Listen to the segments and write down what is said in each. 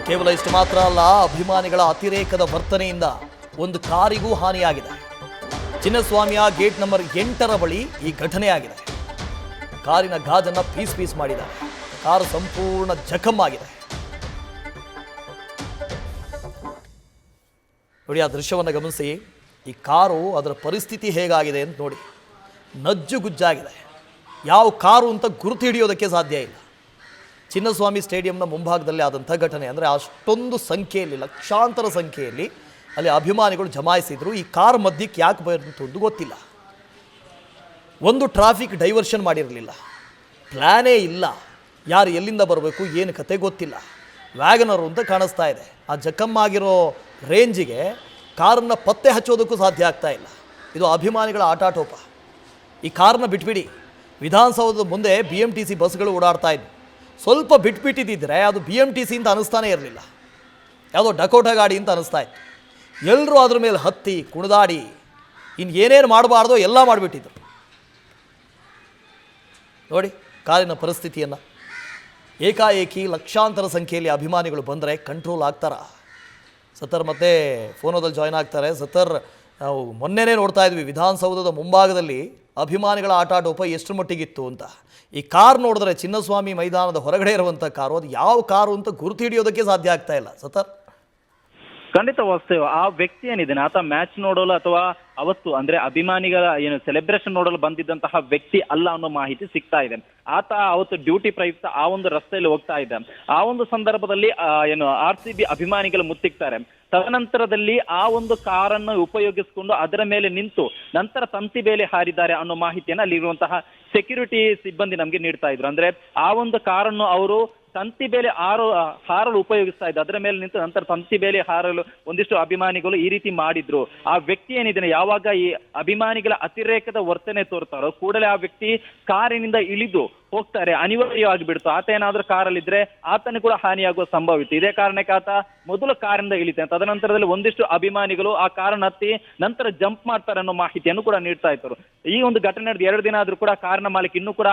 ಕೇವಲ ಇಷ್ಟು ಮಾತ್ರ ಅಲ್ಲ, ಅಭಿಮಾನಿಗಳ ಅತಿರೇಕದ ವರ್ತನೆಯಿಂದ ಒಂದು ಕಾರಿಗೂ ಹಾನಿಯಾಗಿದೆ. ಚಿನ್ನಸ್ವಾಮಿಯ ಗೇಟ್ ನಂಬರ್ 8ರ ಬಳಿ ಈ ಘಟನೆ ಆಗಿದೆ. ಕಾರಿನ ಗಾಜನ್ನು ಪೀಸ್ ಮಾಡಿದ್ದಾರೆ. ಕಾರು ಸಂಪೂರ್ಣ ಜಖಮ್ ಆಗಿದೆ. ನೋಡಿ, ಆ ದೃಶ್ಯವನ್ನು ಗಮನಿಸಿ. ಈ ಕಾರು ಅದರ ಪರಿಸ್ಥಿತಿ ಹೇಗಾಗಿದೆ ಅಂತ ನೋಡಿ. ನಜ್ಜುಗುಜ್ಜಾಗಿದೆ. ಯಾವ ಕಾರು ಅಂತ ಗುರುತು ಹಿಡಿಯೋದಕ್ಕೆ ಸಾಧ್ಯ ಇಲ್ಲ. ಚಿನ್ನಸ್ವಾಮಿ ಸ್ಟೇಡಿಯಂನ ಮುಂಭಾಗದಲ್ಲಿ ಆದಂಥ ಘಟನೆ. ಅಂದರೆ ಅಷ್ಟೊಂದು ಸಂಖ್ಯೆಯಲ್ಲಿ, ಲಕ್ಷಾಂತರ ಸಂಖ್ಯೆಯಲ್ಲಿ ಅಲ್ಲಿ ಅಭಿಮಾನಿಗಳು ಜಮಾಯಿಸಿದ್ರು. ಈ ಕಾರ್ ಮಧ್ಯಕ್ಕೆ ಯಾಕೆ ಬಂತು ಅಂತ ಗೊತ್ತಿಲ್ಲ. ಒಂದು ಟ್ರಾಫಿಕ್ ಡೈವರ್ಷನ್ ಮಾಡಿರಲಿಲ್ಲ, ಪ್ಲ್ಯಾನೇ ಇಲ್ಲ. ಯಾರು ಎಲ್ಲಿಂದ ಬರಬೇಕು, ಏನು ಕತೆ ಗೊತ್ತಿಲ್ಲ. ವ್ಯಾಗನರು ಅಂತ ಕಾಣಿಸ್ತಾ ಇದೆ. ಆ ಜಖಮ್ ಆಗಿರೋ ರೇಂಜಿಗೆ ಕಾರನ್ನು ಪತ್ತೆ ಹಚ್ಚೋದಕ್ಕೂ ಸಾಧ್ಯ ಆಗ್ತಾ ಇಲ್ಲ. ಇದು ಅಭಿಮಾನಿಗಳ ಆಟಾಟೋಪ. ಈ ಕಾರನ್ನ ಬಿಟ್ಬಿಡಿ. ವಿಧಾನಸೌಧದ ಮುಂದೆ BMTC ಬಸ್ಗಳು ಓಡಾಡ್ತಾ ಇದ್ವು. ಸ್ವಲ್ಪ ಬಿಟ್ಬಿಟ್ಟಿದ್ದರೆ ಅದು BMTC ಅಂತ ಅನ್ನಿಸ್ತಾನೆ ಇರಲಿಲ್ಲ, ಯಾವುದೋ ಡಕೋಟಾ ಗಾಡಿ ಅಂತ ಅನ್ನಿಸ್ತಾ ಇತ್ತು. ಎಲ್ಲರೂ ಅದ್ರ ಮೇಲೆ ಹತ್ತಿ ಕುಣಿದಾಡಿ ಇನ್ನು ಏನೇನು ಮಾಡಬಾರ್ದೋ ಎಲ್ಲ ಮಾಡಿಬಿಟ್ಟಿದ್ರು. ನೋಡಿ ಕಾರಿನ ಪರಿಸ್ಥಿತಿಯನ್ನು. ಏಕಾಏಕಿ ಲಕ್ಷಾಂತರ ಸಂಖ್ಯೆಯಲ್ಲಿ ಅಭಿಮಾನಿಗಳು ಬಂದರೆ ಕಂಟ್ರೋಲ್ ಆಗ್ತಾರ? ಸತ್ತರ್ ಮತ್ತೆ ಫೋನೋದಲ್ಲಿ ಜಾಯ್ನ್ ಆಗ್ತಾರೆ. ಸತ್ತರ್, ನಾವು ಮೊನ್ನೆನೇ ನೋಡ್ತಾ ಇದ್ವಿ ವಿಧಾನಸೌಧದ ಮುಂಭಾಗದಲ್ಲಿ ಅಭಿಮಾನಿಗಳ ಆಟಾಟೋಪ ಎಷ್ಟು ಮಟ್ಟಿಗಿತ್ತು ಅಂತ. ಈ ಕಾರ್ ನೋಡಿದ್ರೆ ಚಿನ್ನಸ್ವಾಮಿ ಮೈದಾನದ ಹೊರಗಡೆ ಇರುವಂಥ ಕಾರು, ಅದು ಯಾವ ಕಾರು ಅಂತ ಗುರುತು ಹಿಡಿಯೋದಕ್ಕೆ ಸಾಧ್ಯ ಆಗ್ತಾ ಇಲ್ಲ. ಸತ್ತರ್, ಖಂಡಿತ ವಾಸ್ತವ. ಆ ವ್ಯಕ್ತಿ ಏನಿದ್ದಾನೆ ಆತ ಮ್ಯಾಚ್ ನೋಡಲು ಅಥವಾ ಅವತ್ತು ಅಂದ್ರೆ ಅಭಿಮಾನಿಗಳ ಏನು ಸೆಲೆಬ್ರೇಷನ್ ನೋಡಲು ಬಂದಿದ್ದಂತಹ ವ್ಯಕ್ತಿ ಅಲ್ಲ ಅನ್ನೋ ಮಾಹಿತಿ ಸಿಗ್ತಾ ಇದೆ. ಆತ ಅವತ್ತು ಡ್ಯೂಟಿ ಪ್ರಯುಕ್ತ ಆ ಒಂದು ರಸ್ತೆಯಲ್ಲಿ ಹೋಗ್ತಾ ಇದ್ದ. ಆ ಒಂದು ಸಂದರ್ಭದಲ್ಲಿ ಏನು RCB ಅಭಿಮಾನಿಗಳು ಮುತ್ತಿಕ್ತಾರೆ. ತದನಂತರದಲ್ಲಿ ಆ ಒಂದು ಕಾರನ್ನು ಉಪಯೋಗಿಸಿಕೊಂಡು ಅದರ ಮೇಲೆ ನಿಂತು ನಂತರ ತಂತಿ ಬೇಲಿ ಹಾರಿದ್ದಾರೆ ಅನ್ನೋ ಮಾಹಿತಿಯನ್ನು ಅಲ್ಲಿರುವಂತಹ ಸೆಕ್ಯೂರಿಟಿ ಸಿಬ್ಬಂದಿ ನಮ್ಗೆ ನೀಡ್ತಾ ಇದ್ರು. ಅಂದ್ರೆ ಆ ಒಂದು ಕಾರನ್ನು ಅವರು ತಂತಿ ಬೇಲಿ ಹಾರಲು ಉಪಯೋಗಿಸ್ತಾ ಇದ್ದ. ಅದರ ಮೇಲೆ ನಿಂತು ನಂತರ ತಂತಿ ಬೇಲಿ ಹಾರಲು ಒಂದಿಷ್ಟು ಅಭಿಮಾನಿಗಳು ಈ ರೀತಿ ಮಾಡಿದ್ರು. ಆ ವ್ಯಕ್ತಿ ಏನಿದ್ದಾನೆ, ಯಾವಾಗ ಈ ಅಭಿಮಾನಿಗಳ ಅತಿರೇಕದ ವರ್ತನೆ ತೋರ್ತಾರೋ ಕೂಡಲೇ ಆ ವ್ಯಕ್ತಿ ಕಾರಿನಿಂದ ಇಳಿದು ಹೋಗ್ತಾರೆ. ಅನಿವಾರ್ಯವಾಗಿ ಬಿಡ್ತು. ಆತ ಏನಾದ್ರೂ ಕಾರಲ್ಲಿದ್ರೆ ಆತನಿಗೆ ಕೂಡ ಹಾನಿಯಾಗುವ ಸಂಭವ ಇತ್ತು. ಇದೇ ಕಾರಣಕ್ಕೆ ಆತ ಮೊದಲು ಕಾರಿಂದ ಇಳಿತಾನೆ. ತದನಂತರದಲ್ಲಿ ಒಂದಿಷ್ಟು ಅಭಿಮಾನಿಗಳು ಆ ಕಾರನ್ನು ಹತ್ತಿ ನಂತರ ಜಂಪ್ ಮಾಡ್ತಾರೆ ಅನ್ನೋ ಮಾಹಿತಿಯನ್ನು ಕೂಡ ನೀಡ್ತಾ ಇದ್ರು. ಈ ಒಂದು ಘಟನೆ ನಡೆದು 2 ದಿನ ಆದ್ರೂ ಕೂಡ ಕಾರಿನ ಮಾಲೀಕ ಇನ್ನೂ ಕೂಡ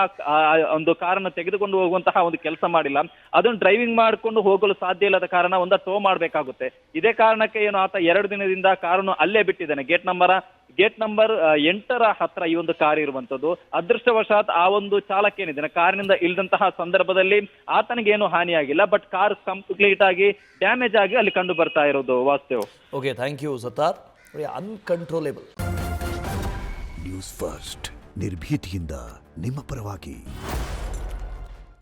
ಒಂದು ಕಾರನ್ನು ತೆಗೆದುಕೊಂಡು ಹೋಗುವಂತಹ ಒಂದು ಕೆಲಸ ಮಾಡಿಲ್ಲ. ಅದನ್ನು ಡ್ರೈವಿಂಗ್ ಮಾಡಿಕೊಂಡು ಹೋಗಲು ಸಾಧ್ಯ ಇಲ್ಲದ ಕಾರಣ ಒಂದು ಟೋ ಮಾಡಬೇಕಾಗುತ್ತೆ. ಇದೇ ಕಾರಣಕ್ಕೆ ಏನು ಆತ 2 ದಿನದಿಂದ ಕಾರನ್ನು ಅಲ್ಲೇ ಬಿಟ್ಟಿದ್ದಾನೆ. ಗೇಟ್ ನಂಬರ್ 8ರ ಹತ್ರ ಈ ಒಂದು ಕಾರ್ ಇರುವಂತದ್ದು. ಅದೃಷ್ಟವಶಾತ್ ಆ ಒಂದು ಚಾಲಕ ಏನಿದ್ದಾನೆ ಕಾರಿನಿಂದ ಇಳಿದಂತಹ ಸಂದರ್ಭದಲ್ಲಿ ಆತನಿಗೆ ಏನು ಹಾನಿಯಾಗಿಲ್ಲ. ಬಟ್ ಕಾರ್ ಕಂಪ್ಲೀಟ್ ಆಗಿ ಡ್ಯಾಮೇಜ್ ಆಗಿ ಅಲ್ಲಿ ಕಂಡು ಬರ್ತಾ ಇರೋದು ವಾಸ್ತವ. Okay, thank you Sattar. Uncontrollable news first, ನಿರ್ಭೀತಿಯಿಂದ ನಿಮ್ಮ ಪರವಾಗಿ.